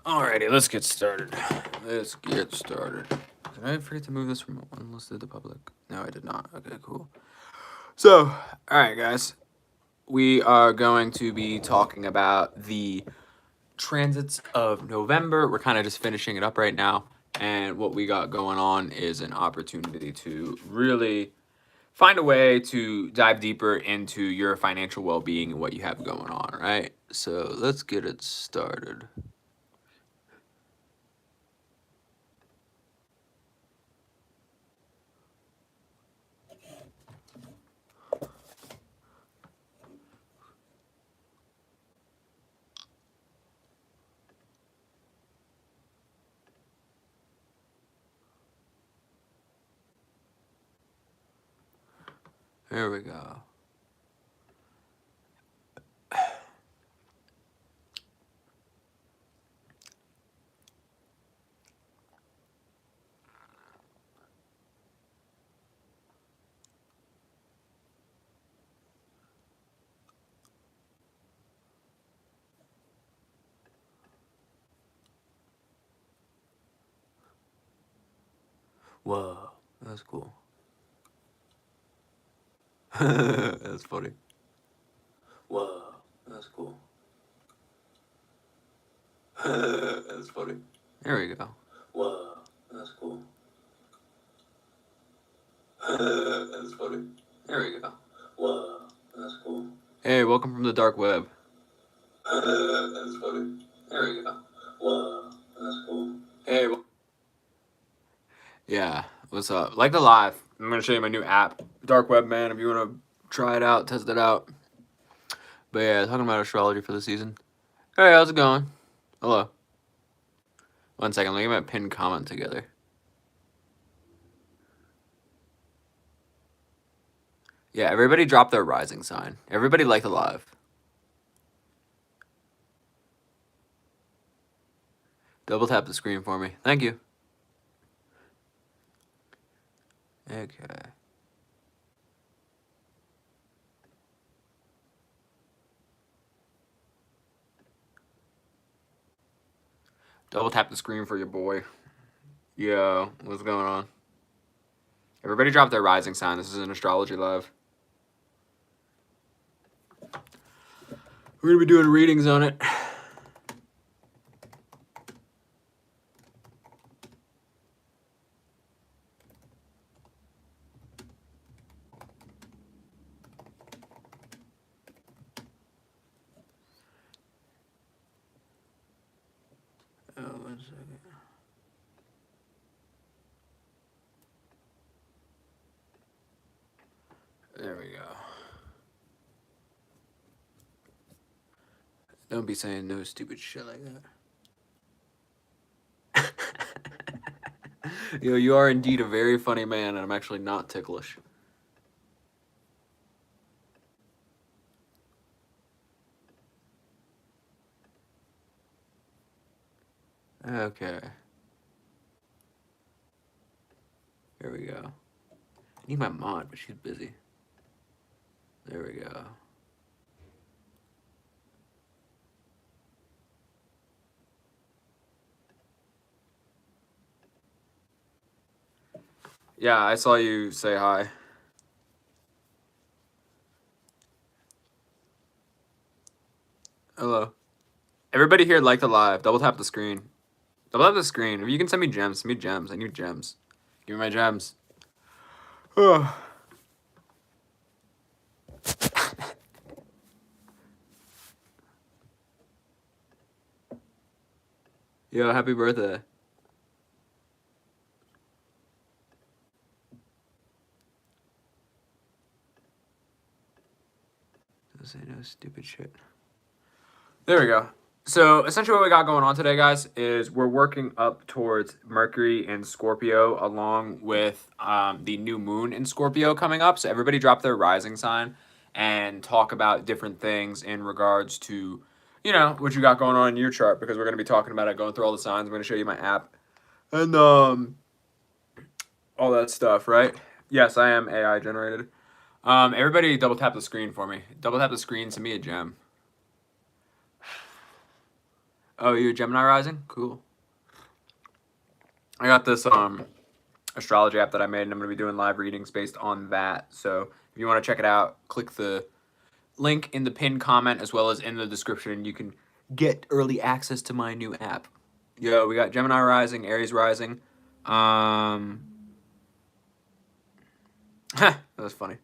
Alrighty, let's get started. Let's get started. Did I forget to move this from unlisted to public? No, I did not. Okay, cool. So, alright guys. We are going to be talking about the transits of November. We're kind of just finishing it up right now. And what we got going on is an opportunity to really find a way to dive deeper into your financial well-being and what you have going on, right? So let's get it started. There we go. Whoa, that's cool. That's funny. Whoa, that's cool. That's funny. There we go. Whoa, that's cool. That's funny. There we go. Whoa, that's cool. Hey, welcome from the dark web. That's funny. There we go. Whoa, that's cool. Hey. Yeah, what's up? Like the live. I'm gonna show you my new app, Dark Web Man. If you wanna try it out, test it out. But yeah, talking about astrology for the season. Hey, how's it going? Hello. 1 second, let me get my pinned comment together. Yeah, everybody drop their rising sign. Everybody like the live. Double tap the screen for me. Thank you. Okay. Double tap the screen for your boy. Yo, what's going on? Everybody drop their rising sign. This is an astrology live. We're gonna be doing readings on it. Oh, 1 second. There we go. Don't be saying no stupid shit like that. Yo, you are indeed a very funny man, and I'm actually not ticklish. Okay. Here we go. I need my mod, but she's busy. There we go. Yeah, I saw you say hi. Hello. Everybody here like the live. Double tap the screen. Double tap the screen. If you can send me gems, send me gems. I need gems. Give me my gems. Yo, happy birthday. Don't say no stupid shit. There we go. So essentially what we got going on today, guys, is we're working up towards Mercury in Scorpio along with the new moon in Scorpio coming up. So everybody drop their rising sign and talk about different things in regards to, you know, what you got going on in your chart, because we're going to be talking about it, going through all the signs. I'm going to show you my app and all that stuff, right? Yes, I am AI generated. Everybody double tap the screen for me. Double tap the screen, send me a gem. Oh, you a Gemini rising? Cool. I got this astrology app that I made, and I'm going to be doing live readings based on that. So if you want to check it out, click the link in the pinned comment as well as in the description. You can get early access to my new app. Yo, we got Gemini rising, Aries rising. That was funny.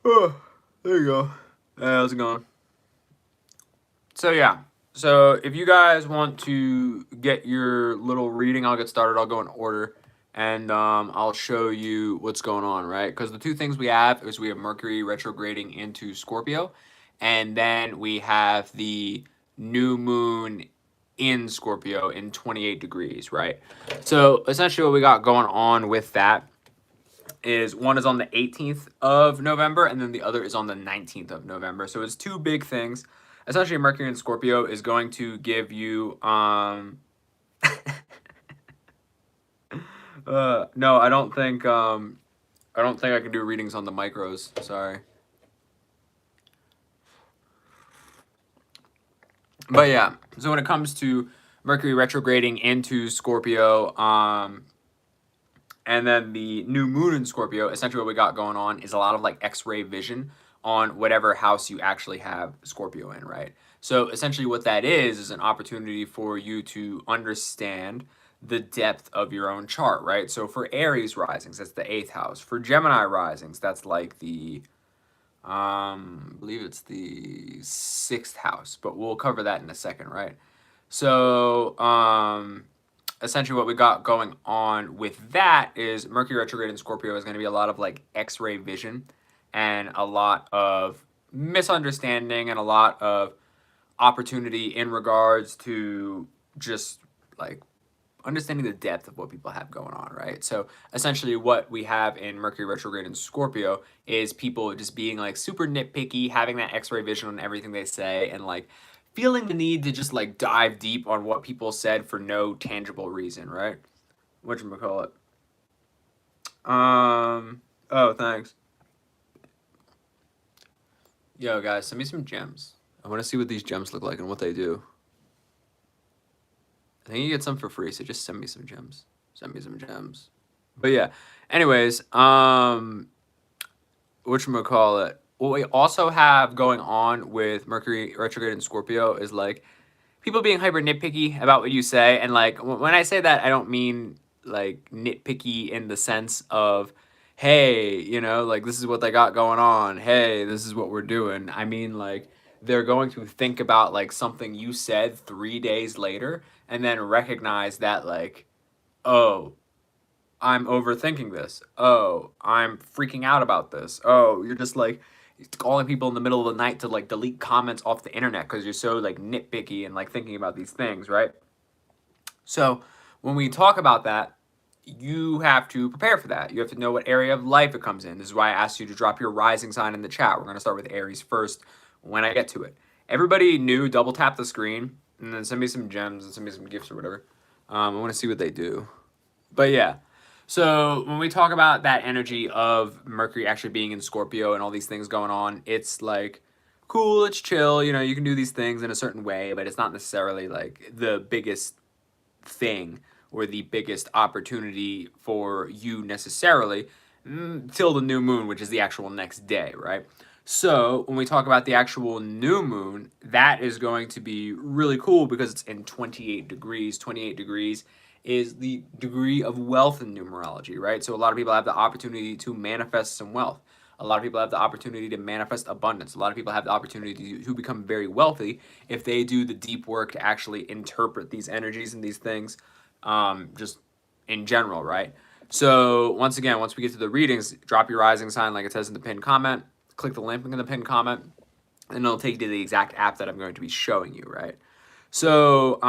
Oh, there you go. Hey, how's it going? So yeah. So if you guys want to get your little reading, I'll get started. I'll go in order, and I'll show you what's going on, right? Because the two things we have is we have Mercury retrograding into Scorpio, and then we have the new moon in Scorpio in 28 degrees, right? So essentially what we got going on with that is one is on the 18th of November, and then the other is on the 19th of November. So it's two big things. Essentially, Mercury in Scorpio is going to give you no, I don't think I can do readings on the micros. Sorry. But yeah, so when it comes to Mercury retrograding into Scorpio, and then the new moon in Scorpio, essentially what we got going on is a lot of like X-ray vision on whatever house you actually have Scorpio in, right? So essentially what that is an opportunity for you to understand the depth of your own chart, right? So for Aries risings, that's the 8th house. For Gemini risings, that's like the, I believe it's the 6th house, but we'll cover that in a second, right? So, essentially what we got going on with that is Mercury retrograde in Scorpio is going to be a lot of like X-ray vision and a lot of misunderstanding and a lot of opportunity in regards to just like understanding the depth of what people have going on, right? So essentially what we have in Mercury retrograde in Scorpio is people just being like super nitpicky, having that X-ray vision on everything they say, and like feeling the need to just like dive deep on what people said for no tangible reason, right? Whatchamacallit? Oh, thanks. Yo, guys, send me some gems. I want to see what these gems look like and what they do. I think you get some for free, so just send me some gems. Send me some gems. But yeah, anyways, whatchamacallit? What we also have going on with Mercury retrograde in Scorpio is like people being hyper nitpicky about what you say. And like when I say that, I don't mean like nitpicky in the sense of, hey, you know, like this is what they got going on. Hey, this is what we're doing. I mean, like they're going to think about like something you said 3 days later and then recognize that like, oh, I'm overthinking this. Oh, I'm freaking out about this. Oh, you're just like calling people in the middle of the night to like delete comments off the internet because you're so like nitpicky and like thinking about these things, right? So when we talk about that, you have to prepare for that. You have to know what area of life it comes in. This is why I asked you to drop your rising sign in the chat. We're going to start with Aries first when I get to it. Everybody new, double tap the screen and then send me some gems and send me some gifts or whatever. I want to see what they do. But yeah. So when we talk about that energy of Mercury actually being in Scorpio and all these things going on, it's like cool, it's chill, you know, you can do these things in a certain way, but it's not necessarily like the biggest thing or the biggest opportunity for you necessarily till the new moon, which is the actual next day, right? So when we talk about the actual new moon, that is going to be really cool because it's in 28 degrees. 28 degrees is the degree of wealth in numerology, right? So a lot of people have the opportunity to manifest some wealth. A lot of people have the opportunity to manifest abundance. A lot of people have the opportunity to become very wealthy if they do the deep work to actually interpret these energies and these things just in general, right? So once again, once we get to the readings, drop your rising sign like it says in the pinned comment. Click the link in the pinned comment, and it'll take you to the exact app that I'm going to be showing you, right? So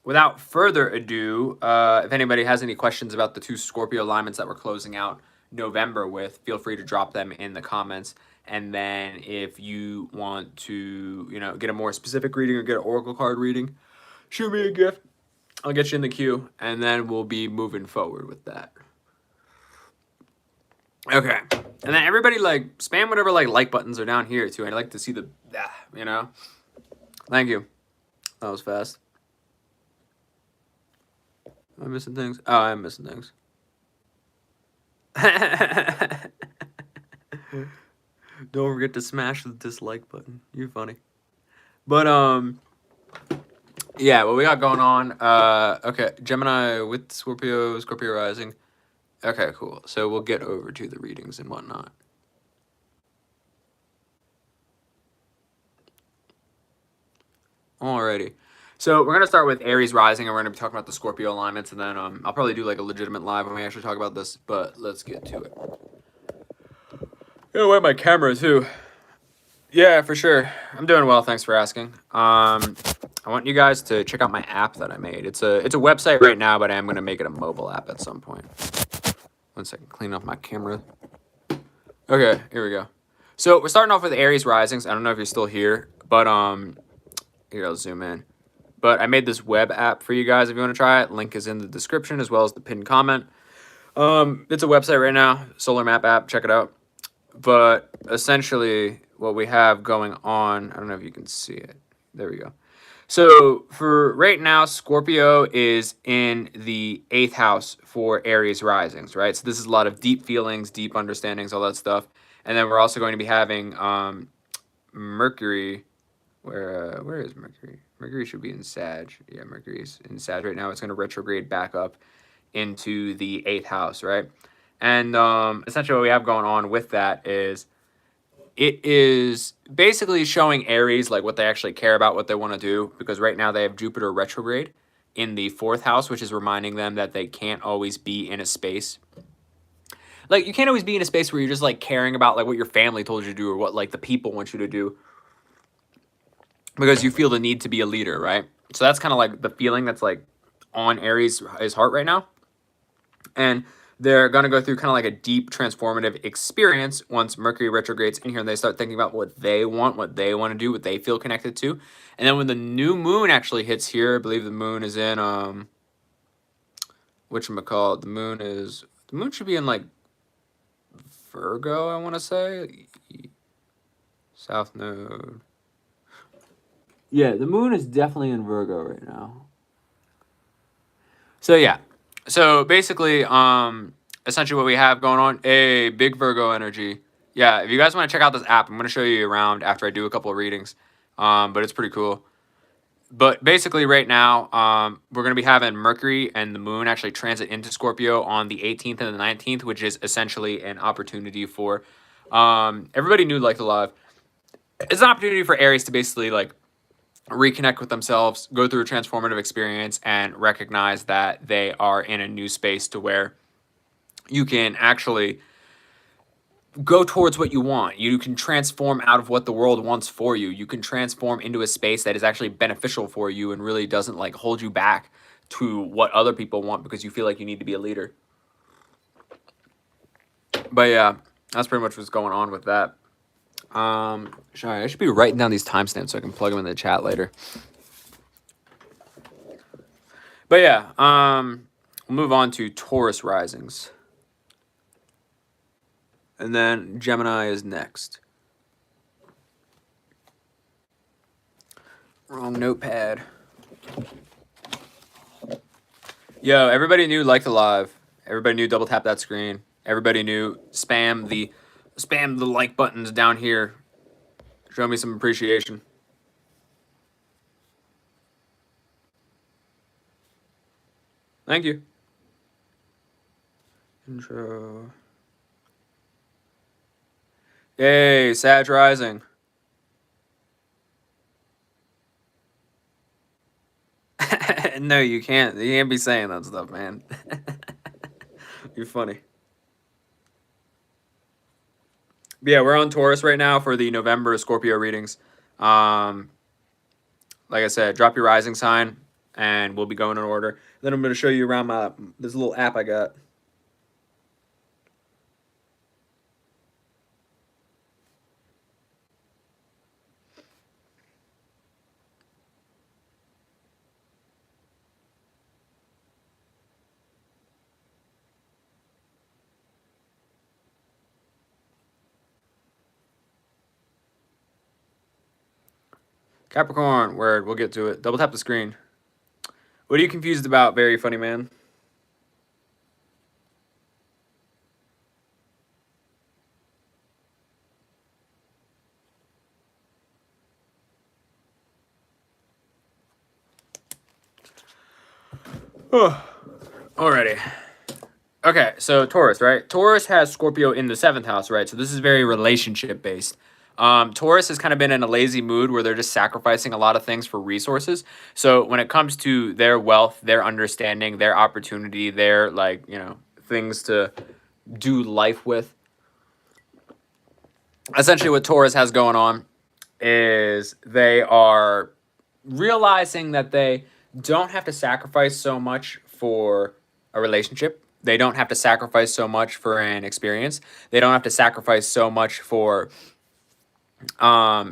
without further ado, if anybody has any questions about the two Scorpio alignments that we're closing out November with, feel free to drop them in the comments. And then if you want to, you know, get a more specific reading or get an oracle card reading, shoot me a gift. I'll get you in the queue, and then we'll be moving forward with that. Okay, And then everybody like spam whatever like buttons are down here too. I'd like to see the, you know. Thank you. That was fast. Am I missing things? Oh, I'm missing things. Don't forget to smash the dislike button. You're funny. But yeah, what we got going on? Okay, Gemini with Scorpio, Scorpio rising. Okay, cool. So we'll get over to the readings and whatnot. Alrighty. So we're gonna start with Aries rising, and we're gonna be talking about the Scorpio alignments, and then I'll probably do like a legitimate live when we actually talk about this. But let's get to it. I'm gonna wipe my camera too. Yeah, for sure. I'm doing well. Thanks for asking. I want you guys to check out my app that I made. It's a website right now, but I am gonna make it a mobile app at some point. 1 second, clean off my camera. Okay, here we go. So we're starting off with Aries risings. I don't know if you're still here, but here, I'll zoom in. But I made this web app for you guys if you want to try it. Link is in the description as well as the pinned comment. It's a website right now, solar map app. Check it out. But essentially, what we have going on, I don't know if you can see it. There we go. So for right now, Scorpio is in the 8th house for Aries risings, right? So this is a lot of deep feelings, deep understandings, all that stuff. And then we're also going to be having Mercury. Where is Mercury? Mercury should be in Sag. Yeah, Mercury's in Sag right now. It's going to retrograde back up into the 8th house, right? And essentially what we have going on with that is it is basically showing Aries like what they actually care about, what they want to do, because right now they have Jupiter retrograde in the 4th house, which is reminding them that they can't always be in a space. Like, you can't always be in a space where you're just like caring about like what your family told you to do or what like the people want you to do, because you feel the need to be a leader, right? So that's kind of like the feeling that's like on Aries' heart right now. And they're going to go through kind of like a deep transformative experience once Mercury retrogrades in here and they start thinking about what they want to do, what they feel connected to. And then when the new moon actually hits here, I believe the moon is in, whatchamacallit, the moon should be in like Virgo, I want to say. South node. Yeah, the moon is definitely in Virgo right now. So yeah. So basically, essentially what we have going on, a big Virgo energy. Yeah, if you guys want to check out this app, I'm going to show you around after I do a couple of readings. But it's pretty cool. But basically right now, we're going to be having Mercury and the moon actually transit into Scorpio on the 18th and the 19th, which is essentially an opportunity for, everybody new like the live. It's an opportunity for Aries to basically like reconnect with themselves, go through a transformative experience, and recognize that they are in a new space to where you can actually go towards what you want. You can transform out of what the world wants for you. You can transform into a space that is actually beneficial for you and really doesn't like hold you back to what other people want because you feel like you need to be a leader. But yeah, that's pretty much what's going on with that. Sorry, I should be writing down these timestamps so I can plug them in the chat later. But yeah, we'll move on to Taurus risings. And then Gemini is next. Wrong notepad. Yo, everybody knew like the live. Everybody knew double tap that screen. Everybody knew spam the like buttons down here. Show me some appreciation. Thank you. Intro. Yay, Sag rising. No, you can't. You can't be saying that stuff, man. You're funny. But yeah, we're on Taurus right now for the November Scorpio readings. Like I said, drop your rising sign, and we'll be going in order. Then I'm going to show you around this little app I got. Capricorn, word, we'll get to it. Double tap the screen. What are you confused about, very funny man? Oh, alrighty. Okay, so Taurus, right? Taurus has Scorpio in the 7th house, right? So this is very relationship based. Taurus has kind of been in a lazy mood where they're just sacrificing a lot of things for resources. So when it comes to their wealth, their understanding, their opportunity, their like, you know, things to do life with, essentially what Taurus has going on is they are realizing that they don't have to sacrifice so much for a relationship. They don't have to sacrifice so much for an experience. They don't have to sacrifice so much for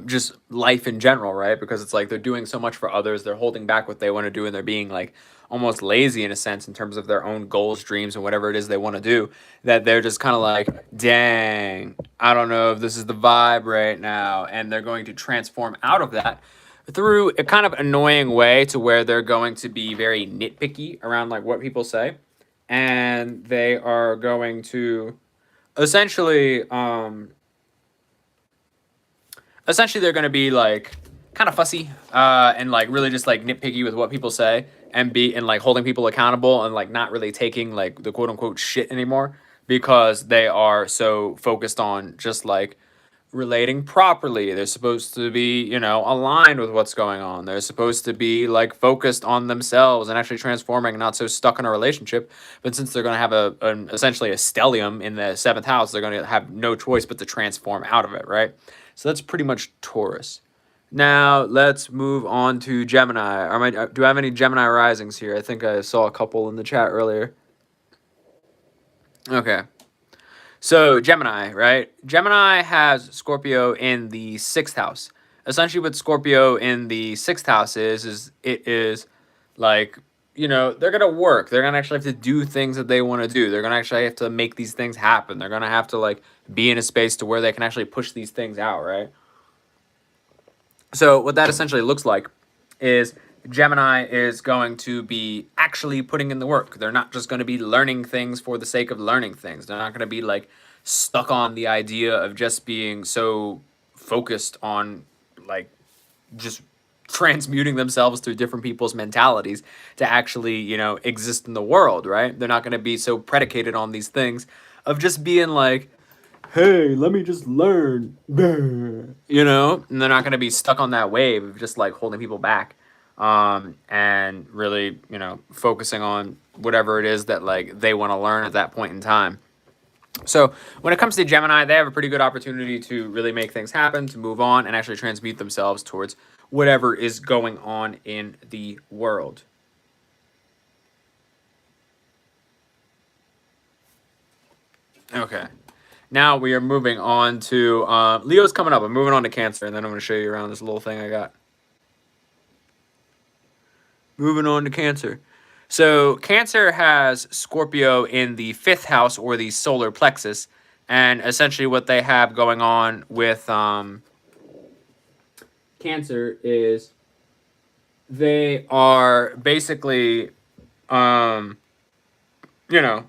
just life in general, right? Because it's like they're doing so much for others, they're holding back what they want to do, and they're being like almost lazy in a sense in terms of their own goals, dreams, and whatever it is they want to do, that they're just kind of like, dang, I don't know if this is the vibe right now, and they're going to transform out of that through a kind of annoying way to where they're going to be very nitpicky around like what people say, and they are going to essentially they're going to be like kind of fussy and like really just like nitpicky with what people say, and like holding people accountable, and like not really taking like the quote unquote shit anymore, because they are so focused on just like relating properly. They're supposed to be, you know, aligned with what's going on. They're supposed to be like focused on themselves and actually transforming, not so stuck in a relationship. But since they're going to have essentially a stellium in the 7th house, they're going to have no choice but to transform out of it, right? So that's pretty much Taurus. Now let's move on to Gemini. Do I have any Gemini risings here? I think I saw a couple in the chat earlier. Okay. So Gemini, right? Gemini has Scorpio in the 6th house. Essentially what Scorpio in the 6th house is it is like, you know, they're going to work. They're going to actually have to do things that they want to do. They're going to actually have to make these things happen. They're going to have to like be in a space to where they can actually push these things out, right? So what that essentially looks like is Gemini is going to be actually putting in the work. They're not just going to be learning things for the sake of learning things. They're not going to be like stuck on the idea of just being so focused on like just transmuting themselves through different people's mentalities to actually, you know, exist in the world, right? They're not going to be so predicated on these things of just being like, hey, let me just learn, you know, and they're not going to be stuck on that wave of just like holding people back, and really, you know, focusing on whatever it is that like they want to learn at that point in time. So when it comes to Gemini, they have a pretty good opportunity to really make things happen, to move on, and actually transmute themselves towards whatever is going on in the world. Okay. Now we are moving on to Leo's coming up. I'm moving on to Cancer, and then I'm going to show you around this little thing I got. Moving on to Cancer. So Cancer has Scorpio in the 5th house, or the solar plexus, and essentially what they have going on with Cancer is they are basically, you know,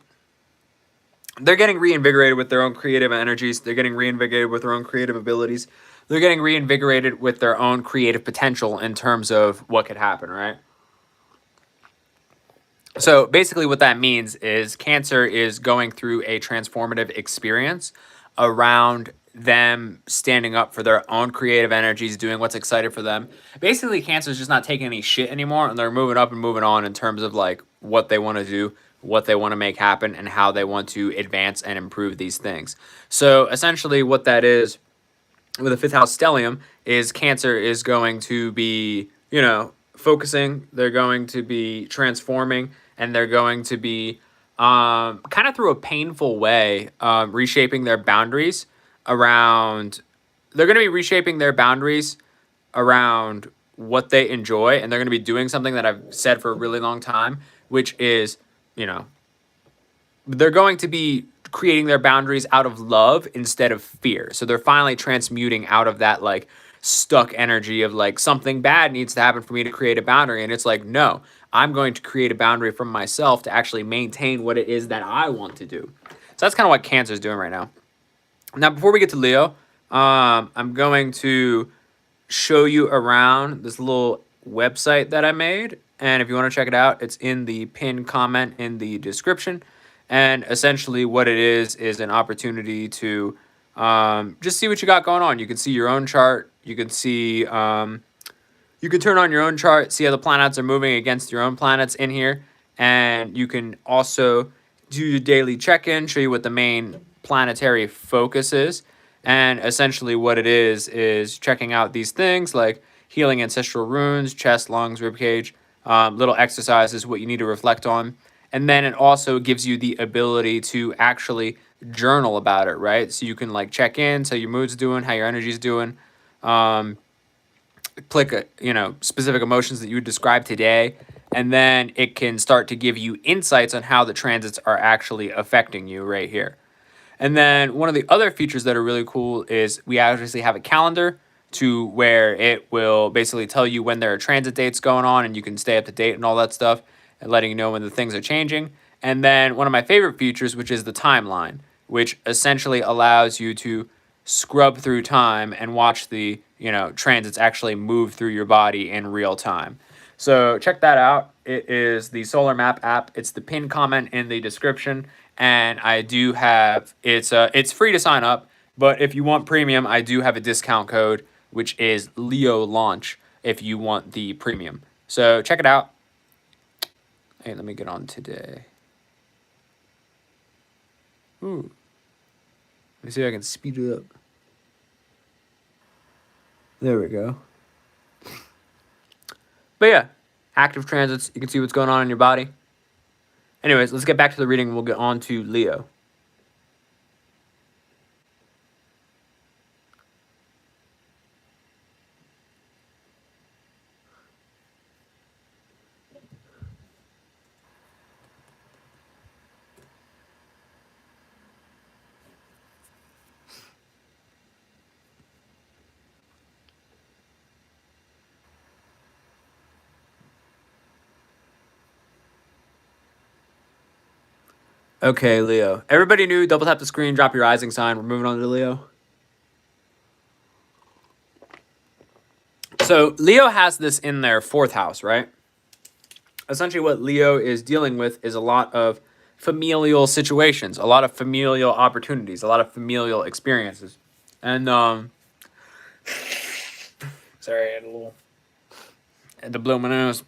they're getting reinvigorated with their own creative energies. They're getting reinvigorated with their own creative abilities. They're getting reinvigorated with their own creative potential in terms of what could happen, right? So basically what that means is Cancer is going through a transformative experience around them standing up for their own creative energies, doing what's excited for them. Basically, Cancer is just not taking any shit anymore, and they're moving up and moving on in terms of like what they want to do, what they want to make happen, and how they want to advance and improve these things. So essentially what that is with a 5th house stellium is Cancer is going to be, you know, focusing. They're going to be transforming, and they're going to be kind of through a painful way reshaping their boundaries around. They're going to be reshaping their boundaries around what they enjoy, and they're going to be doing something that I've said for a really long time, which is, you know, they're going to be creating their boundaries out of love instead of fear. So they're finally transmuting out of that like stuck energy of like something bad needs to happen for me to create a boundary. And it's like, no, I'm going to create a boundary from myself to actually maintain what it is that I want to do. So that's kind of what Cancer is doing right now. Now, before we get to Leo, I'm going to show you around this little website that I made. And if you want to check it out, it's in the pinned comment in the description. And essentially what it is an opportunity to just see what you got going on. You can see your own chart. You can see, you can turn on your own chart, see how the planets are moving against your own planets in here. And you can also do your daily check-in, show you what the main planetary focus is. And essentially what it is checking out these things like healing ancestral runes, chest, lungs, ribcage, little exercises, what you need to reflect on. And then it also gives you the ability to actually journal about it, right? So you can like check in, so your mood's doing, how your energy's doing, click, specific emotions that you would describe today. And then it can start to give you insights on how the transits are actually affecting you right here. And then one of the other features that are really cool is we actually have a calendar to where it will basically tell you when there are transit dates going on and you can stay up to date and all that stuff and letting you know when the things are changing. And then one of my favorite features, which is the timeline, which essentially allows you to scrub through time and watch the, transits actually move through your body in real time. So check that out. It is the Solar Map app. It's the pinned comment in the description. And I do have, it's free to sign up, but if you want premium, I do have a discount code, which is Leo Launch, if you want the premium. So check it out. Hey, let me get on today. Ooh. Let me see if I can speed it up. There we go. But yeah, active transits, you can see what's going on in your body. Anyways, let's get back to the reading and we'll get on to Leo. Okay, Leo. Everybody knew, double tap the screen, drop your rising sign. We're moving on to Leo. So Leo has this in their fourth house, right? Essentially what Leo is dealing with is a lot of familial situations, a lot of familial opportunities, a lot of familial experiences. And, sorry, I had to blow my nose.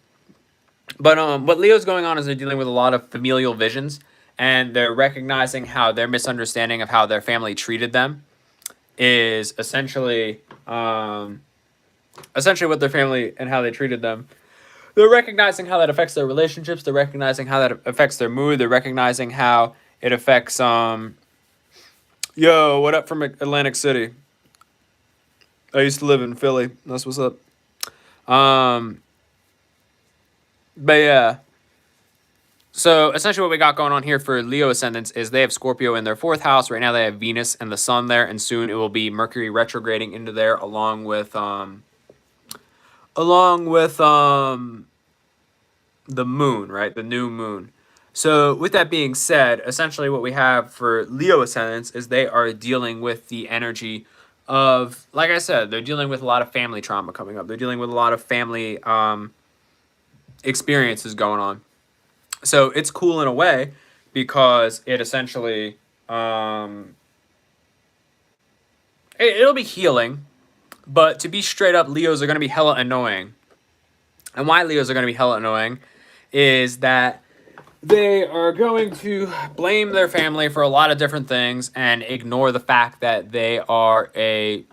But what Leo's going on is they're dealing with a lot of familial visions, and they're recognizing how their misunderstanding of how their family treated them is essentially what their family and how they treated them. They're recognizing how that affects their relationships. They're recognizing how that affects their mood. They're recognizing how it affects, yo, what up from Atlantic City? I used to live in Philly. That's what's up. But yeah. So essentially what we got going on here for Leo ascendants is they have Scorpio in their fourth house. Right now they have Venus and the sun there, and soon it will be Mercury retrograding into there along with the moon, right? The new moon. So with that being said, essentially what we have for Leo ascendants is they are dealing with the energy of, like I said, they're dealing with a lot of family trauma coming up. They're dealing with a lot of family experiences going on. So it's cool in a way because it essentially, it'll be healing, but to be straight up, Leos are going to be hella annoying. And why Leos are going to be hella annoying is that they are going to blame their family for a lot of different things and ignore the fact that they are a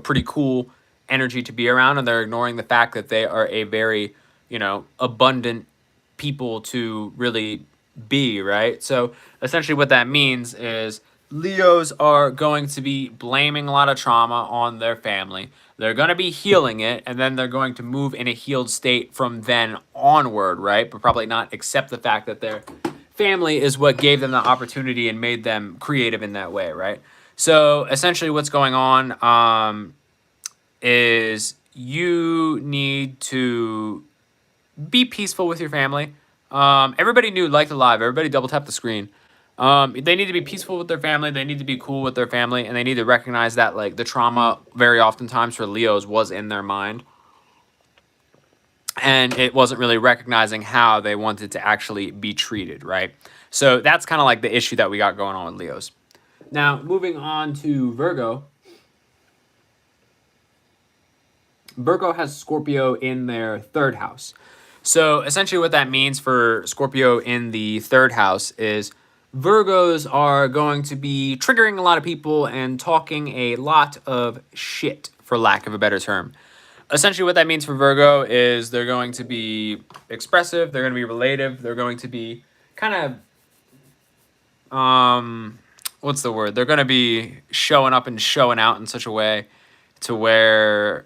pretty cool energy to be around, and they're ignoring the fact that they are a very, abundant people to really be, right? So essentially what that means is Leos are going to be blaming a lot of trauma on their family. They're going to be healing it, and then they're going to move in a healed state from then onward, right? But probably not accept the fact that their family is what gave them the opportunity and made them creative in that way, right? So essentially what's going on is you need to be peaceful with your family. Everybody new, liked the live. Everybody double tap the screen. They need to be peaceful with their family. They need to be cool with their family, and they need to recognize that like the trauma very oftentimes for Leos was in their mind, and it wasn't really recognizing how they wanted to actually be treated, right? So that's kind of like the issue that we got going on with Leos. Now, moving on to Virgo. Virgo has Scorpio in their third house. So essentially what that means for Scorpio in the third house is Virgos are going to be triggering a lot of people and talking a lot of shit, for lack of a better term. Essentially what that means for Virgo is they're going to be expressive, they're going to be relative, they're going to be kind of, what's the word? They're going to be showing up and showing out in such a way to where,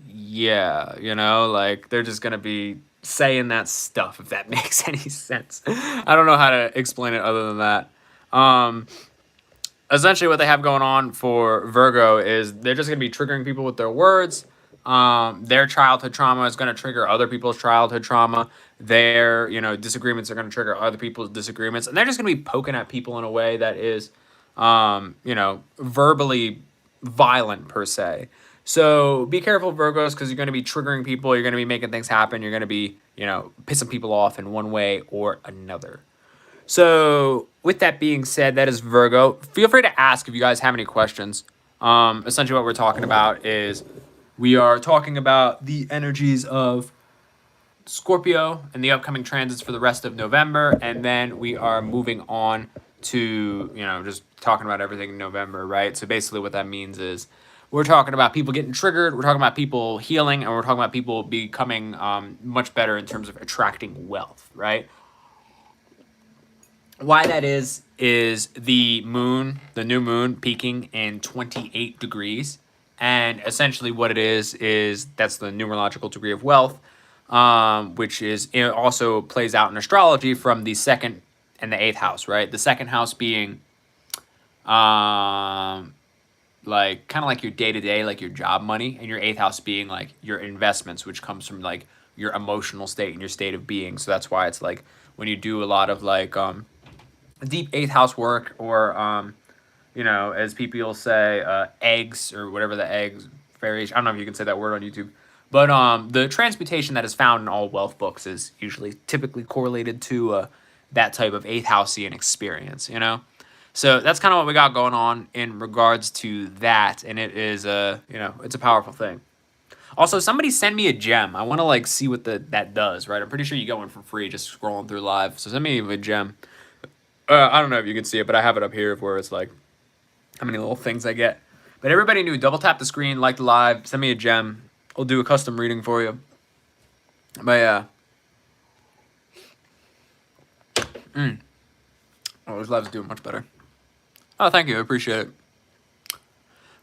yeah, you know, like they're just going to be saying that stuff, if that makes any sense. I don't know how to explain it other than that. Essentially what they have going on for Virgo is they're just going to be triggering people with their words. Their childhood trauma is going to trigger other people's childhood trauma. Their, you know, disagreements are going to trigger other people's disagreements. And they're just going to be poking at people in a way that is, you know, verbally violent per se. So be careful, Virgos, because you're going to be triggering people. You're going to be making things happen. You're going to be, you know, pissing people off in one way or another. So with that being said, that is Virgo. Feel free to ask if you guys have any questions. Essentially what we're talking about is we are talking about the energies of Scorpio and the upcoming transits for the rest of November. And then we are moving on to, you know, just talking about everything in November, right? So basically what that means is we're talking about people getting triggered, we're talking about people healing, and we're talking about people becoming much better in terms of attracting wealth, right? Why that is the moon, the new moon, peaking in 28 degrees. And essentially what it is that's the numerological degree of wealth, which is, it also plays out in astrology from the second and the eighth house, right? The second house being like kind of like your day-to-day, like your job money, and your eighth house being like your investments, which comes from like your emotional state and your state of being. So that's why it's like when you do a lot of like deep eighth house work, or you know, as people say, eggs, or whatever the eggs variation. I don't know if you can say that word on YouTube, but the transmutation that is found in all wealth books is usually typically correlated to that type of eighth houseian experience, you know. So that's kind of what we got going on in regards to that, and it is you know, it's a powerful thing. Also, somebody send me a gem. I want to like see what that does, right? I'm pretty sure you get one for free just scrolling through live. So send me a gem. I don't know if you can see it, but I have it up here where it's like how many little things I get. But everybody new, double tap the screen, like the live, send me a gem. I'll do a custom reading for you. But yeah. Oh, this live's doing much better. Oh, thank you. I appreciate it.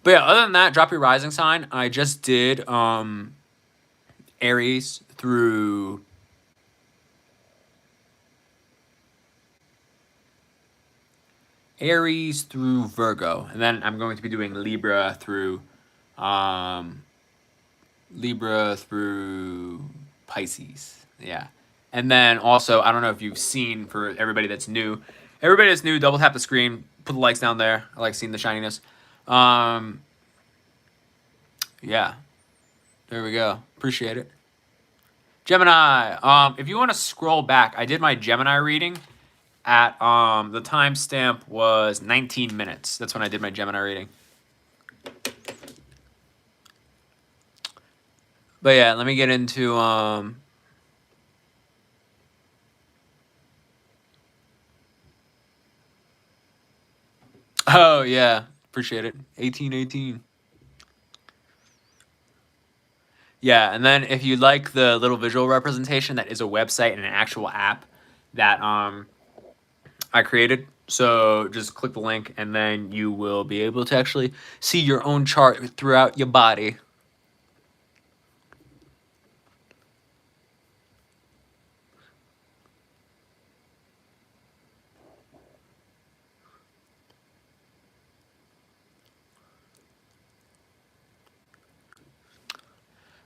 But yeah, other than that, drop your rising sign. I just did Aries through Virgo, and then I'm going to be doing Libra through Pisces. Yeah. And then also, I don't know if you've seen, for everybody that's new, double tap the screen, put the likes down there. I like seeing the shininess. Yeah. There we go. Appreciate it. Gemini, if you want to scroll back, I did my Gemini reading at, the timestamp was 19 minutes. That's when I did my Gemini reading. But yeah, let me get into, oh yeah, appreciate it. 1818. Yeah, and then if you like the little visual representation, that is a website and an actual app that I created. So just click the link and then you will be able to actually see your own chart throughout your body.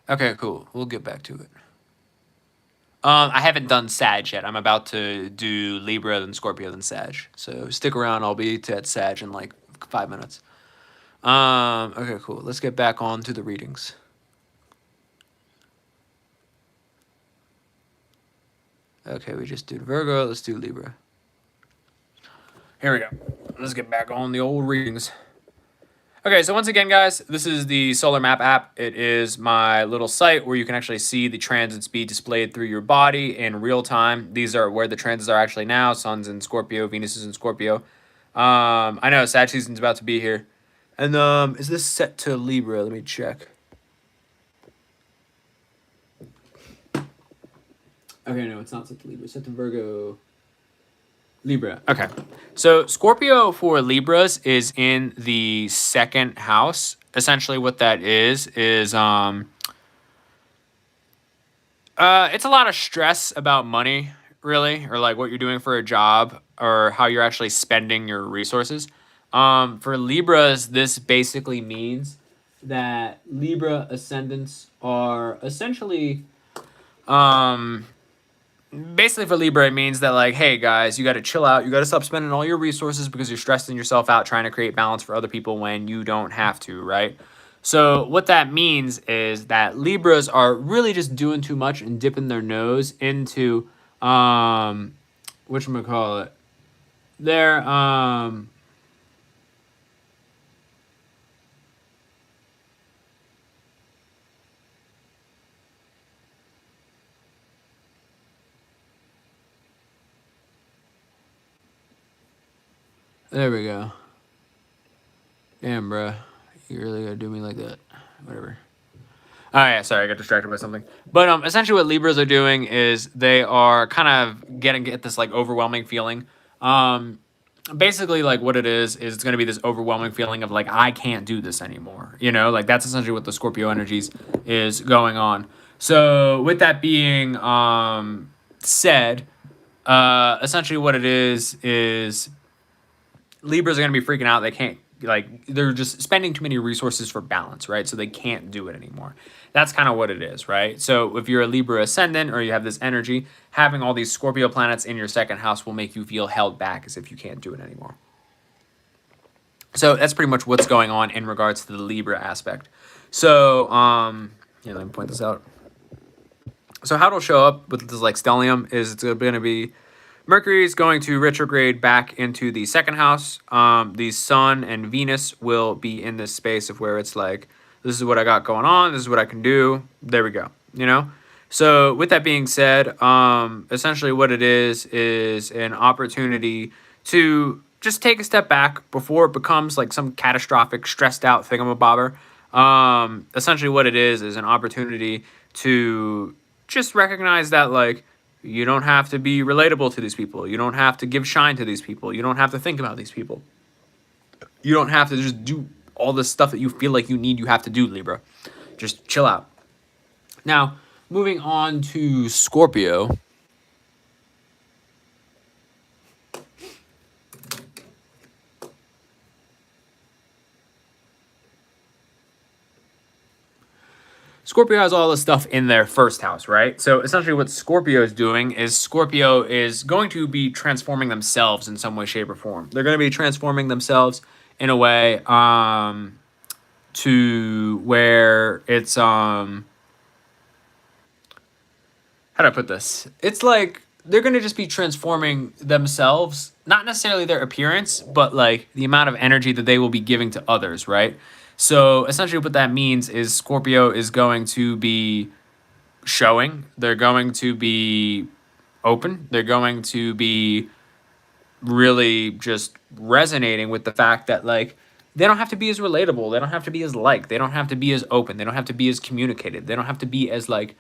Okay, cool. We'll get back to it. I haven't done Sag yet. I'm about to do Libra, then Scorpio, then Sag. So stick around. I'll be at Sag in like 5 minutes. Okay, cool. Let's get back on to the readings. Okay, we just did Virgo. Let's do Libra. Here we go. Let's get back on the old readings. Okay, so once again, guys, this is the Solar Map app. It is my little site where you can actually see the transits be displayed through your body in real time. These are where the transits are actually now. Sun's in Scorpio, Venus is in Scorpio. I know Sag season's about to be here. And is this set to Libra? Let me check. Okay, no, it's not set to Libra. It's set to Virgo. Libra. Okay. So Scorpio for Libras is in the second house. Essentially what that is it's a lot of stress about money, really, or like what you're doing for a job or how you're actually spending your resources. For Libras, this basically means that Libra ascendants are essentially basically for Libra, it means that like, hey guys, you got to chill out. You got to stop spending all your resources because you're stressing yourself out trying to create balance for other people when you don't have to, right? So what that means is that Libras are really just doing too much and dipping their nose into, whatchamacallit, their, there we go. Damn, bruh. You really gotta do me like that. Whatever. Oh, yeah, sorry, I got distracted by something. But essentially what Libras are doing is they are kind of getting this, like, overwhelming feeling. Basically, like, what it is it's going to be this overwhelming feeling of, like, I can't do this anymore. You know? Like, that's essentially what the Scorpio energies is going on. So, with that being said, essentially what it is Libras are going to be freaking out. They can't, like, they're just spending too many resources for balance, right? So they can't do it anymore. That's kind of what it is, right? So if you're a Libra ascendant or you have this energy, having all these Scorpio planets in your second house will make you feel held back as if you can't do it anymore. So that's pretty much what's going on in regards to the Libra aspect. So, yeah, let me point this out. So how it'll show up with this, like, stellium is it's going to be Mercury is going to retrograde back into the second house. The Sun and Venus will be in this space of where it's like, this is what I got going on. This is what I can do. There we go. You know? So with that being said, essentially what it is an opportunity to just take a step back before it becomes like some catastrophic, stressed out thingamabobber. Essentially what it is an opportunity to just recognize that, like, you don't have to be relatable to these people. You don't have to give shine to these people. You don't have to think about these people. You don't have to just do all this stuff that you feel like you have to do, Libra. Just chill out. Now, moving on to Scorpio. Scorpio has all this stuff in their first house, right? So essentially what Scorpio is doing is Scorpio is going to be transforming themselves in some way, shape, or form. They're going to be transforming themselves in a way to where it's, how do I put this? It's like they're going to just be transforming themselves, not necessarily their appearance, but like the amount of energy that they will be giving to others, right? So essentially what that means is Scorpio is going to be showing. They're going to be open. They're going to be really just resonating with the fact that, like, they don't have to be as relatable. They don't have to be as liked. They don't have to be as open. They don't have to be as communicated. They don't have to be as, like,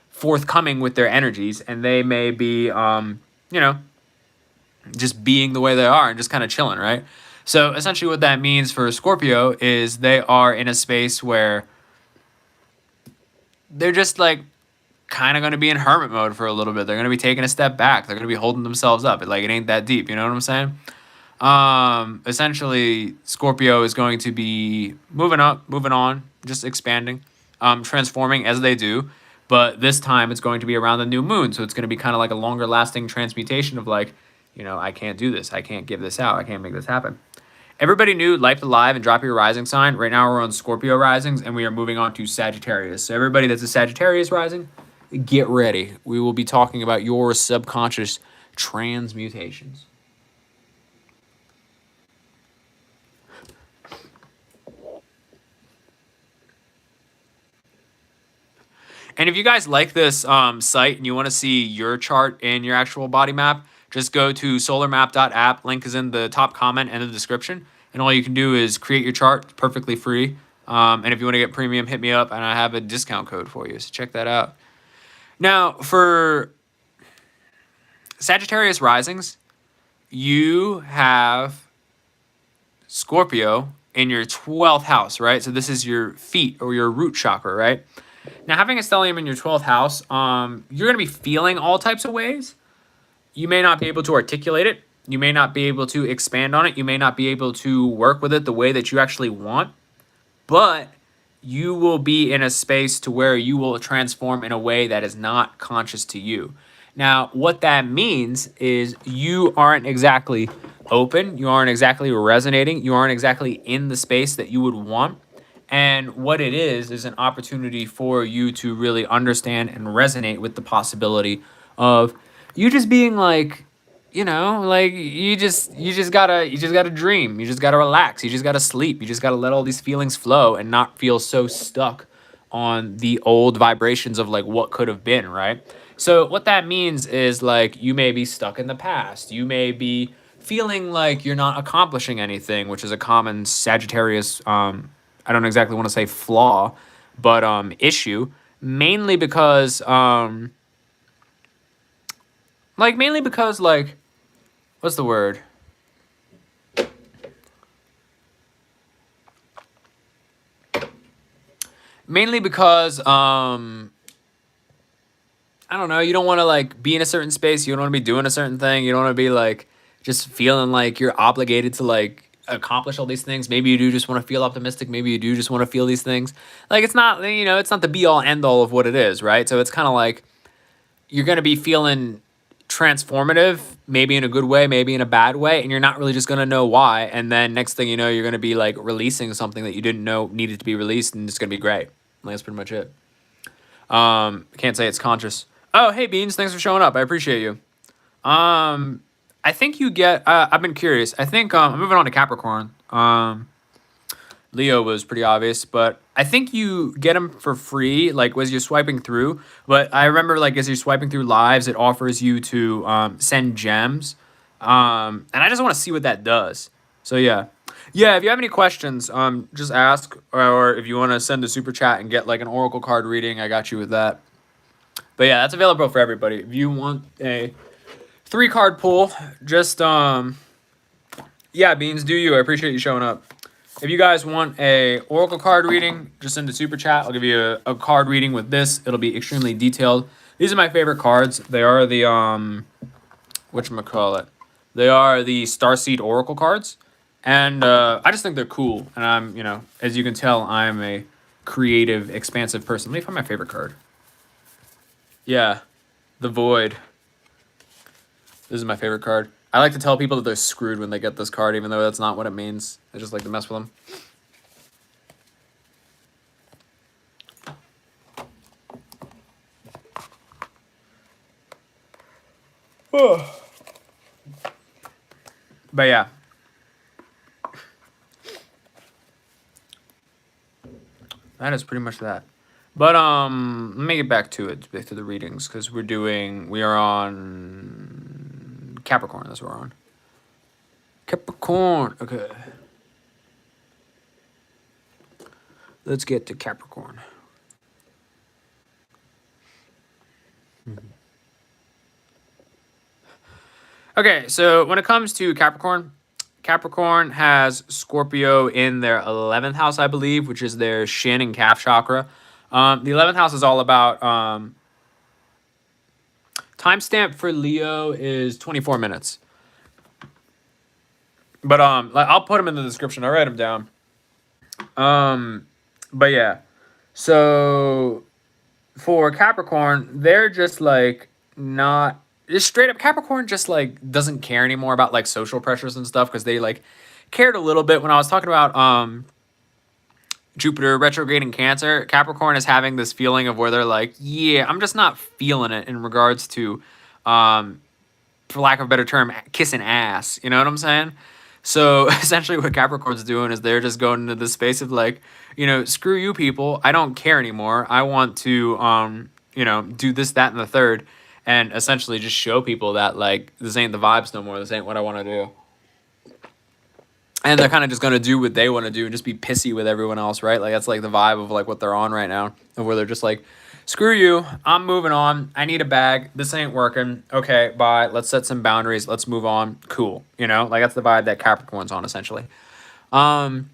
forthcoming with their energies. And they may be, you know, just being the way they are and just kind of chilling, right? So essentially what that means for Scorpio is they are in a space where they're just, like, kind of going to be in hermit mode for a little bit. They're going to be taking a step back. They're going to be holding themselves up. Like, it ain't that deep. You know what I'm saying? Essentially, Scorpio is going to be moving up, moving on, just expanding. transforming as they do. But this time it's going to be around the new moon. So it's going to be kind of like a longer lasting transmutation of like, you know, I can't do this. I can't give this out. I can't make this happen. Everybody knew Life Alive and Drop Your Rising sign. Right now we're on Scorpio risings and we are moving on to Sagittarius. So everybody that's a Sagittarius rising, get ready. We will be talking about your subconscious transmutations. And if you guys like this site and you want to see your chart in your actual body map, just go to solarmap.app. Link is in the top comment and the description. And all you can do is create your chart. It's perfectly free. And if you want to get premium, hit me up. And I have a discount code for you. So check that out. Now, for Sagittarius risings, you have Scorpio in your 12th house, right? So this is your feet or your root chakra, right? Now, having a stellium in your 12th house, you're going to be feeling all types of ways. You may not be able to articulate it. You may not be able to expand on it. You may not be able to work with it the way that you actually want. But you will be in a space to where you will transform in a way that is not conscious to you. Now, what that means is you aren't exactly open. You aren't exactly resonating. You aren't exactly in the space that you would want. And what it is an opportunity for you to really understand and resonate with the possibility of you just being like, you know, like you just gotta dream. You just gotta relax. You just gotta sleep. You just gotta let all these feelings flow and not feel so stuck on the old vibrations of like what could have been, right? So what that means is like you may be stuck in the past. You may be feeling like you're not accomplishing anything, which is a common Sagittarius I don't exactly want to say flaw, but issue, mainly because what's the word? Mainly because I don't know, you don't want to like be in a certain space, you don't want to be doing a certain thing, you don't want to be like just feeling like you're obligated to like accomplish all these things. Maybe you do just want to feel optimistic. Maybe you do just want to feel these things. Like it's not, you know, it's not the be all end all of what it is, right? So it's kind of like you're going to be feeling transformative, maybe in a good way, maybe in a bad way, and you're not really just going to know why. And then next thing you know, you're going to be like releasing something that you didn't know needed to be released, and it's going to be great. Like that's pretty much it. I can't say it's conscious. Oh, hey Beans, thanks for showing up. I appreciate you. I think you get, I've been curious. I think, I'm moving on to Capricorn. Leo was pretty obvious, but I think you get them for free, like as you're swiping through. But I remember like as you're swiping through lives, it offers you to send gems. And I just want to see what that does. So yeah. Yeah, if you have any questions, just ask. Or if you want to send a super chat and get like an oracle card reading, I got you with that. But yeah, that's available for everybody. If you want a 3-card pull, just yeah, Beans, do you. I appreciate you showing up. If you guys want a oracle card reading, just send a super chat. I'll give you a card reading with this. It'll be extremely detailed. These are my favorite cards. They are the whatchamacallit. They are the Starseed Oracle cards. And I just think they're cool. And I'm, you know, as you can tell, I'm a creative, expansive person. Let me find my favorite card. Yeah, the Void. This is my favorite card. I like to tell people that they're screwed when they get this card, even though that's not what it means. I just like to mess with them. But yeah. That is pretty much that. But let me get back to it, back to the readings, because we are on Capricorn. That's what we're on. Capricorn. Okay. Let's get to Capricorn. Okay, so when it comes to Capricorn, Capricorn has Scorpio in their 11th house, I believe, which is their shin and calf chakra. The 11th house is all about timestamp for Leo is 24 minutes. But I'll put them in the description. I'll write them down. But yeah. So for Capricorn, they're just like not just straight up. Capricorn just like doesn't care anymore about like social pressures and stuff, because they like cared a little bit when I was talking about Jupiter retrograde in Cancer. Capricorn is having this feeling of where they're like, yeah, I'm just not feeling it in regards to, for lack of a better term, kissing ass. You know what I'm saying? So essentially what Capricorn's doing is they're just going into the space of like, screw you people. I don't care anymore. I want to, do this, that, and the third. And essentially just show people that like, this ain't the vibes no more. This ain't what I want to do. And they're kind of just going to do what they want to do and just be pissy with everyone else, right? Like, that's like the vibe of like what they're on right now. And where they're just like, screw you, I'm moving on. I need a bag. This ain't working. Okay, bye. Let's set some boundaries. Let's move on. Cool. Like that's the vibe that Capricorn's on, essentially. When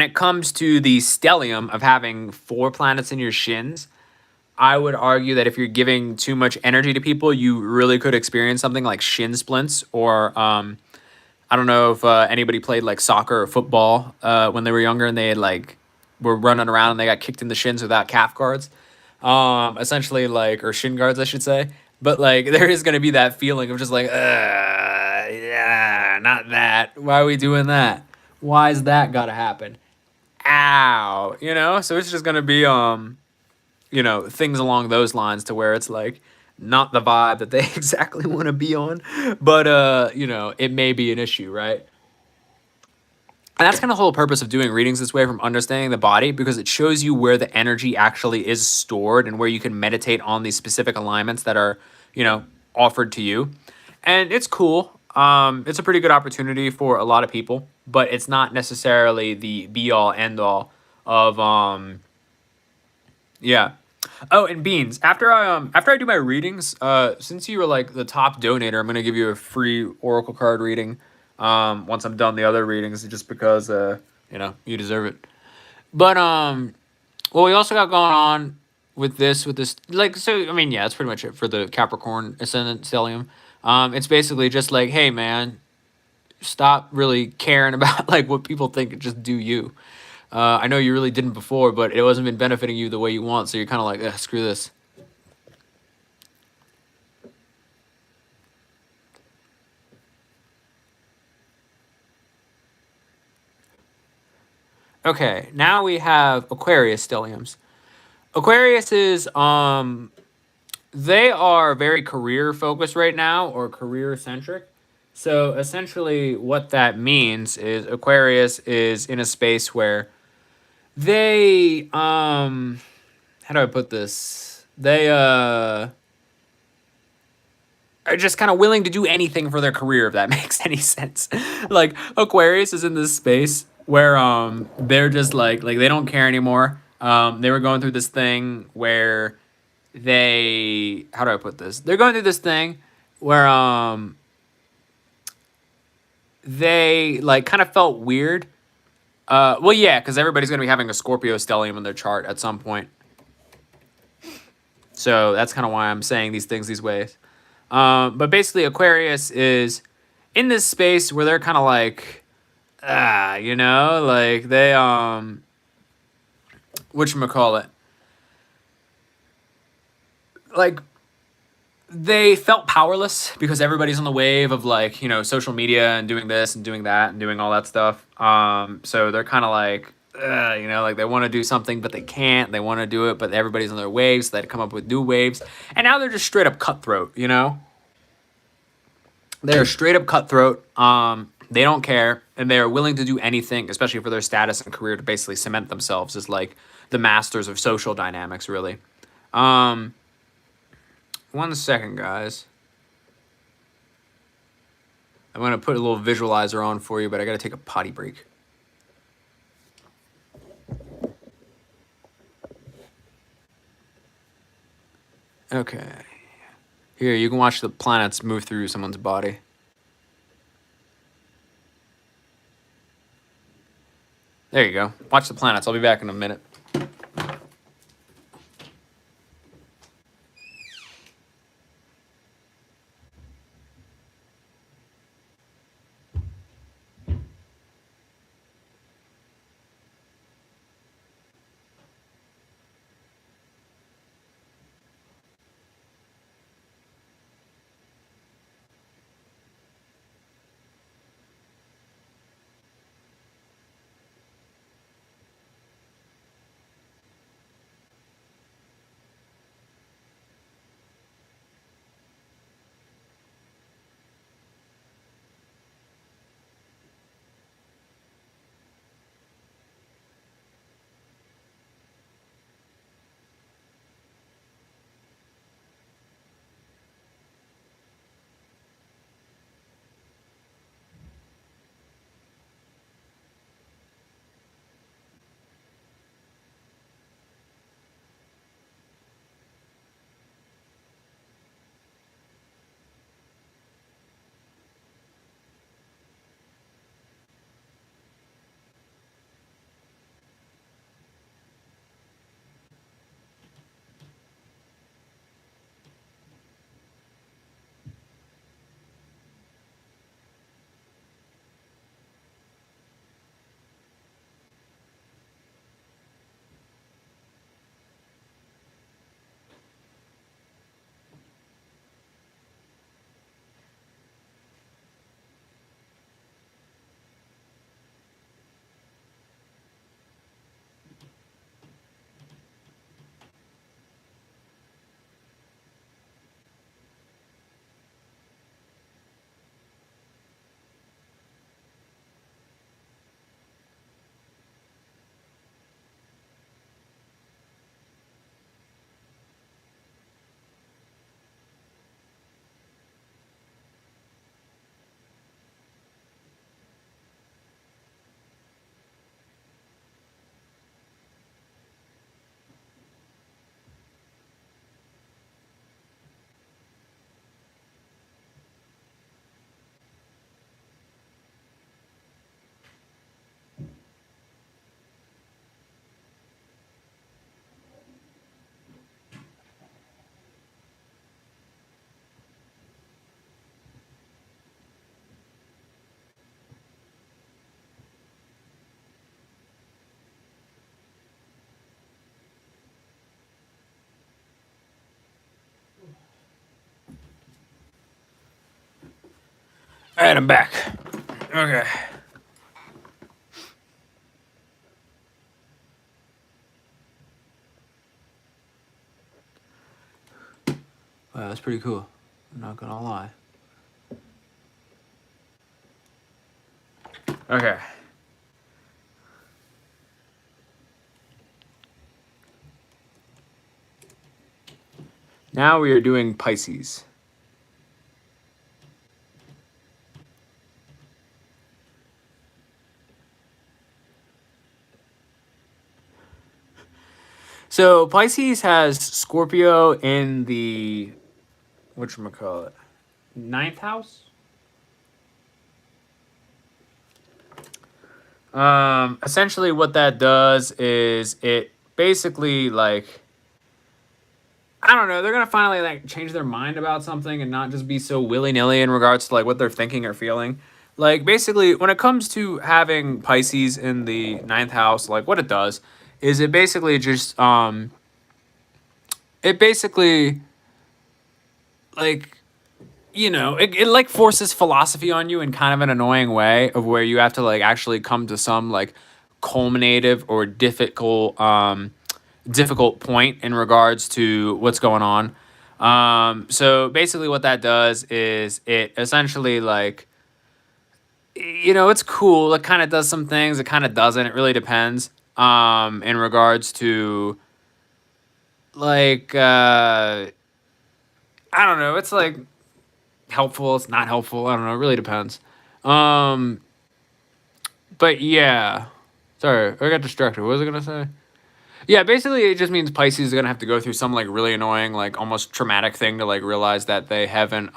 it comes to the stellium of having 4 planets in your shins, I would argue that if you're giving too much energy to people, you really could experience something like shin splints, or I don't know if anybody played like soccer or football when they were younger and they had like were running around and they got kicked in the shins without calf guards, essentially, like, or shin guards, I should say. But like there is going to be that feeling of just like, yeah, not that. Why are we doing that? Why is that got to happen? Ow, So it's just going to be things along those lines, to where it's like not the vibe that they exactly want to be on, but it may be an issue, right? And that's kind of the whole purpose of doing readings this way, from understanding the body, because it shows you where the energy actually is stored and where you can meditate on these specific alignments that are, offered to you. And it's cool. It's a pretty good opportunity for a lot of people, but it's not necessarily the be all end all of yeah. Oh, and Beans, after I do my readings, since you were like the top donator, I'm gonna give you a free oracle card reading. Once I'm done the other readings, just because you deserve it. But what we also got going on with this, like, so I mean, yeah, that's pretty much it for the Capricorn ascendant stellium. It's basically just like, hey man, stop really caring about like what people think, and just do you. I know you really didn't before, but it wasn't been benefiting you the way you want, so you're kind of like, screw this. Okay, now we have Aquarius stelliums. Aquarius is, they are very career focused right now, or career centric. So essentially what that means is Aquarius is in a space where they, how do I put this? They, are just kind of willing to do anything for their career, if that makes any sense. Like, Aquarius is in this space where they're just like they don't care anymore. They were going through this thing where they, how do I put this? They're going through this thing where they like kind of felt weird. Well, yeah, because everybody's gonna be having a Scorpio stellium in their chart at some point. So that's kind of why I'm saying these things these ways. But basically, Aquarius is in this space where they're kind of like, like they, whatchamacallit, like, they felt powerless because everybody's on the wave of like, social media and doing this and doing that and doing all that stuff. So they're kind of like, like they want to do something, but they can't. They want to do it, but everybody's on their waves, so they come up with new waves. And now they're just straight up cutthroat, They're straight up cutthroat. They don't care, and they're willing to do anything, especially for their status and career, to basically cement themselves as like the masters of social dynamics, really. 1 second, guys. I'm gonna put a little visualizer on for you, but I gotta take a potty break. Okay. Here, you can watch the planets move through someone's body. There you go. Watch the planets. I'll be back in a minute. All right, I'm back. Okay. Wow, that's pretty cool. I'm not gonna lie. Okay. Now we are doing Pisces. So Pisces has Scorpio in the whatchamacallit, ninth house. Essentially what that does is it basically like, I don't know, they're gonna finally like change their mind about something and not just be so willy-nilly in regards to like what they're thinking or feeling. Like basically when it comes to having Pisces in the ninth house, like what it does is it basically just it basically like, you know, it like forces philosophy on you in kind of an annoying way of where you have to like actually come to some like culminative or difficult point in regards to what's going on. So basically what that does is it essentially like, you know, it's cool. It kind of does some things. It kind of doesn't. It really depends in regards to like, I don't know. It's like helpful. It's not helpful. I don't know. It really depends. Um, but yeah, sorry, I got distracted. What was I gonna say? Yeah, basically it just means Pisces is gonna have to go through some like really annoying, like almost traumatic thing to like realize that they haven't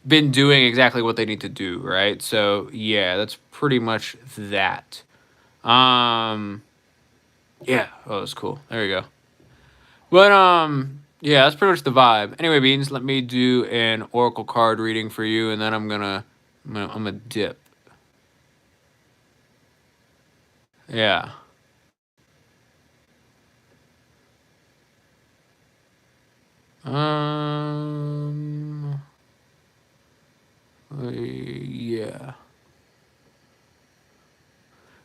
been doing exactly what they need to do, right? So yeah, that's pretty much that. Yeah, oh, that's cool. There you go. But yeah, that's pretty much the vibe. Anyway, Beans, let me do an oracle card reading for you, and then I'm gonna dip. Yeah. Um. Yeah.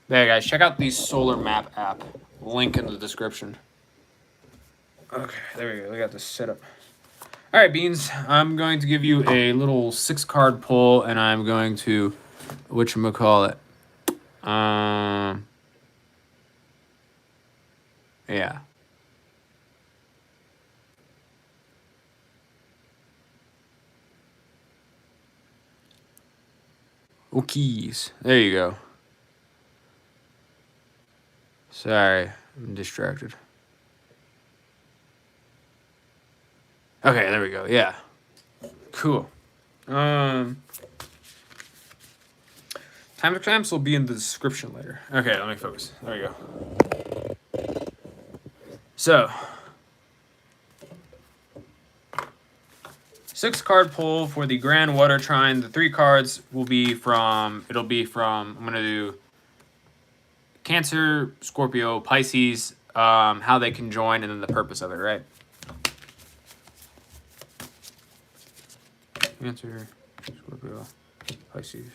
There, guys, check out the Solar Map app. Link in the description. Okay, there we go. We got this set up. All right, Beans. I'm going to give you a little 6-card pull, and I'm going to whatchamacallit. Yeah. Okies. There you go. Sorry, I'm distracted. Okay, there we go. Yeah. Cool. Timestamps will be in the description later. Okay, let me focus. There we go. So, 6-card pull for the Grand Water Trine. The 3 cards will be from, I'm going to do Cancer, Scorpio, Pisces, how they can join, and then the purpose of it, right? Cancer, Scorpio, Pisces.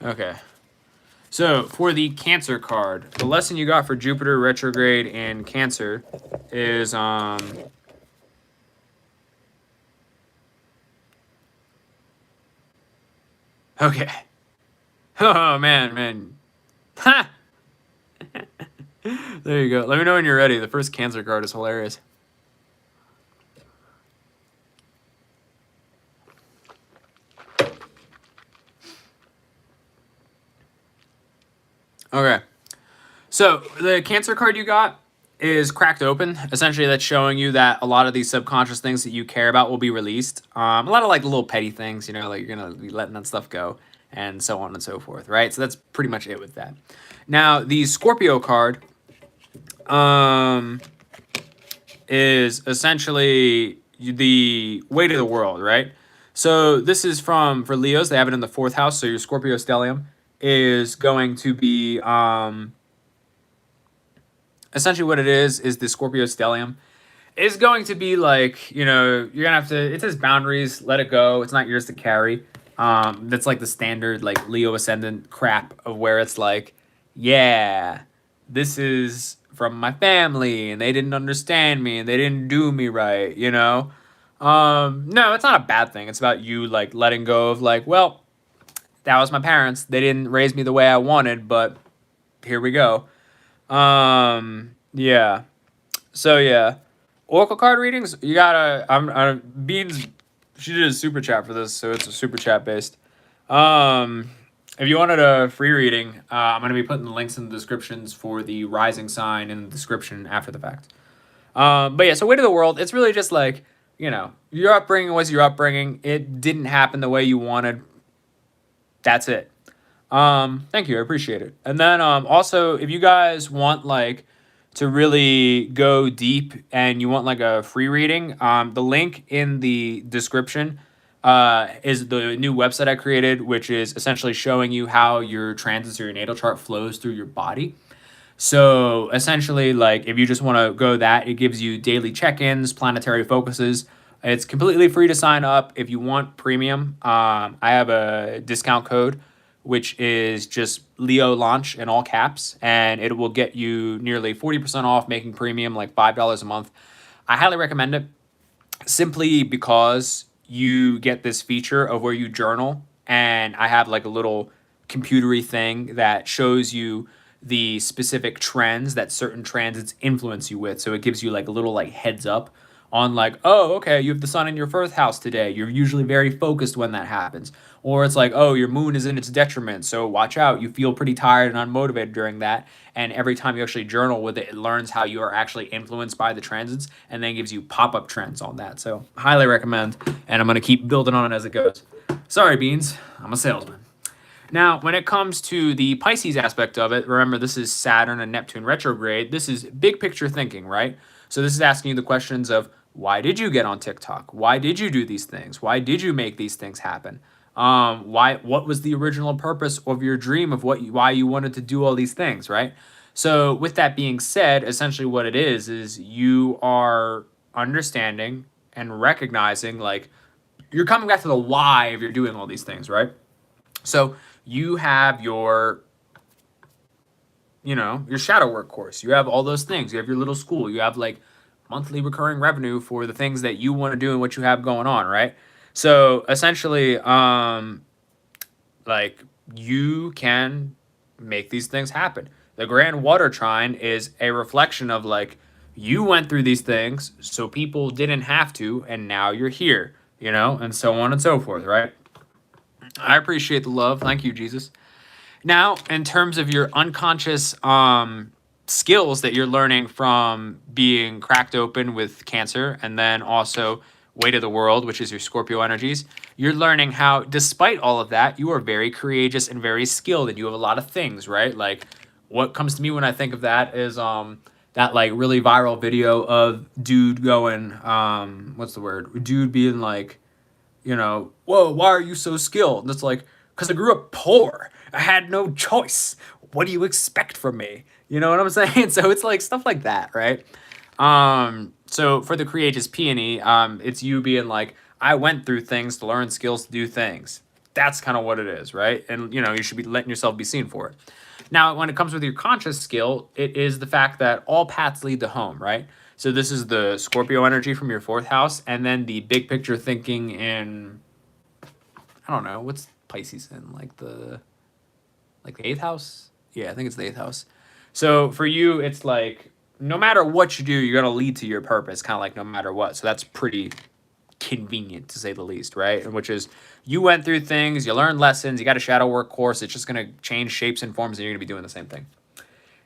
Okay. So, for the Cancer card, the lesson you got for Jupiter retrograde in Cancer is, okay. Oh, man. Ha! There you go. Let me know when you're ready. The first Cancer card is hilarious. Okay. So the Cancer card you got is cracked open. Essentially, that's showing you that a lot of these subconscious things that you care about will be released. A lot of like little petty things, you know, like you're going to be letting that stuff go and so on and so forth, right? So that's pretty much it with that. Now, the Scorpio card is essentially the weight of the world, right? So this is for Leos. They have it in the 4th house. So your Scorpio stellium is going to be essentially what it is the Scorpio stellium it's going to be like, you know, you're gonna have to, it says boundaries, let it go, it's not yours to carry. That's like the standard like Leo ascendant crap of where it's like, yeah, this is from my family and they didn't understand me and they didn't do me right, you know. No, it's not a bad thing. It's about you like letting go of like, well, that was my parents, they didn't raise me the way I wanted, but here we go. Yeah. So yeah, Oracle card readings. You gotta. I'm Beans. She did a super chat for this, so it's a super chat based. If you wanted a free reading, I'm gonna be putting the links in the descriptions for the rising sign in the description after the fact. But yeah, so weight of the world. It's really just like, you know, your upbringing was your upbringing. It didn't happen the way you wanted. That's it. Thank you. I appreciate it. And then also, if you guys want like to really go deep and you want like a free reading, the link in the description is the new website I created, which is essentially showing you how your transits or your natal chart flows through your body. So essentially, like if you just want to go that, it gives you daily check-ins, planetary focuses. It's completely free to sign up. If you want premium, I have a discount code, which is just Leo Launch in all caps, and it will get you nearly 40% off making premium, like $5 a month. I highly recommend it simply because you get this feature of where you journal, and I have like a little computery thing that shows you the specific trends that certain transits influence you with. So it gives you like a little like heads up on like, oh, okay, you have the sun in your first house today. You're usually very focused when that happens. Or it's like, oh, your moon is in its detriment, so watch out. You feel pretty tired and unmotivated during that. And every time you actually journal with it, it learns how you are actually influenced by the transits and then gives you pop-up trends on that. So highly recommend, and I'm going to keep building on it as it goes. Sorry, Beans. I'm a salesman. Now, when it comes to the Pisces aspect of it, remember this is Saturn and Neptune retrograde. This is big picture thinking, right? So this is asking you the questions of, why did you get on TikTok? Why did you do these things? Why did you make these things happen? What was the original purpose of your dream of why you wanted to do all these things, right? So with that being said, essentially what it is you are understanding and recognizing, like, you're coming back to the why of you're doing all these things, right? So you have your, you know, your shadow work course. You have all those things. You have your little school. You have like monthly recurring revenue for the things that you want to do and what you have going on, right? So essentially, like you can make these things happen. The grand water trine is a reflection of like, you went through these things so people didn't have to, and now you're here, you know, and so on and so forth, right? I appreciate the love. Thank you, Jesus. Now, in terms of your unconscious skills that you're learning from being cracked open with Cancer, and then also weight of the world, which is your Scorpio energies, you're learning how, despite all of that, you are very courageous and very skilled, and you have a lot of things, right? Like, what comes to me when I think of that is that like really viral video of dude going, what's the word? Dude being like, you know, whoa, why are you so skilled? And it's like, because I grew up poor. I had no choice. What do you expect from me? You know what I'm saying? So it's like stuff like that, right? So for the courageous peony, it's you being like, I went through things to learn skills to do things. That's kind of what it is, right? And, you know, you should be letting yourself be seen for it. Now, when it comes with your conscious skill, it is the fact that all paths lead to home, right? So this is the Scorpio energy from your fourth house, and then the big picture thinking in, I don't know, what's Pisces in? Like the eighth house? Yeah, I think it's the eighth house. So for you, it's like, no matter what you do, you're going to lead to your purpose, kind of like no matter what. So that's pretty convenient, to say the least, right? And which is, you went through things, you learned lessons, you got a shadow work course, it's just going to change shapes and forms, and you're going to be doing the same thing.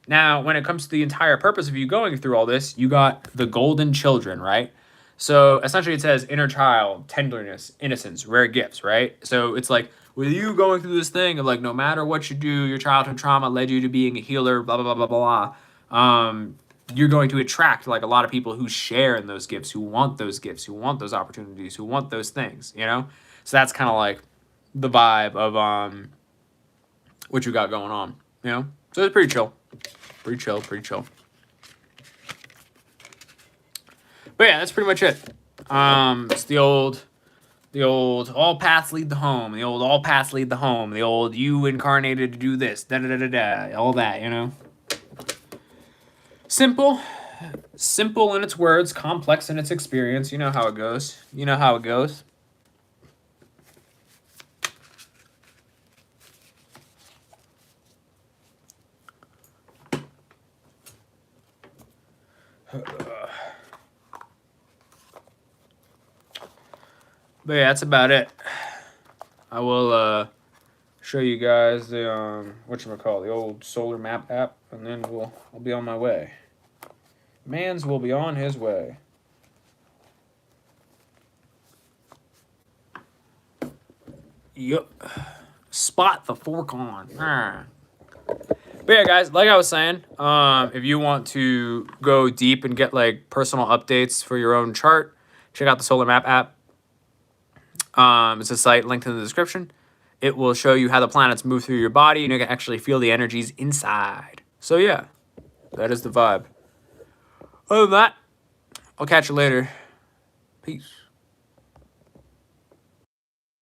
Now, when it comes to the entire purpose of you going through all this, you got the golden children, right? So essentially it says inner child, tenderness, innocence, rare gifts, right? So it's like, with you going through this thing of like, no matter what you do, your childhood trauma led you to being a healer, blah, blah, blah, blah, blah. You're going to attract like a lot of people who share in those gifts, who want those gifts, who want those opportunities, who want those things, you know? So that's kind of like the vibe of what you got going on, you know? So it's pretty chill. Pretty chill, pretty chill. But yeah, that's pretty much it. It's the old all paths lead to home. The old all paths lead to home. The old you incarnated to do this. Da da da da da. All that, you know. Simple in its words, complex in its experience. You know how it goes. You know how it goes. But yeah, that's about it. I will show you guys the whatchamacallit, the old solar map app, and then I'll be on my way. Mans will be on his way. Yup. Spot the fork on. But yeah, guys, like I was saying, if you want to go deep and get like personal updates for your own chart, check out the Solar Map app. It's a site linked in the description. It will show you how the planets move through your body, and you can actually feel the energies inside. So yeah, that is the vibe. Other than that, I'll catch you later. Peace.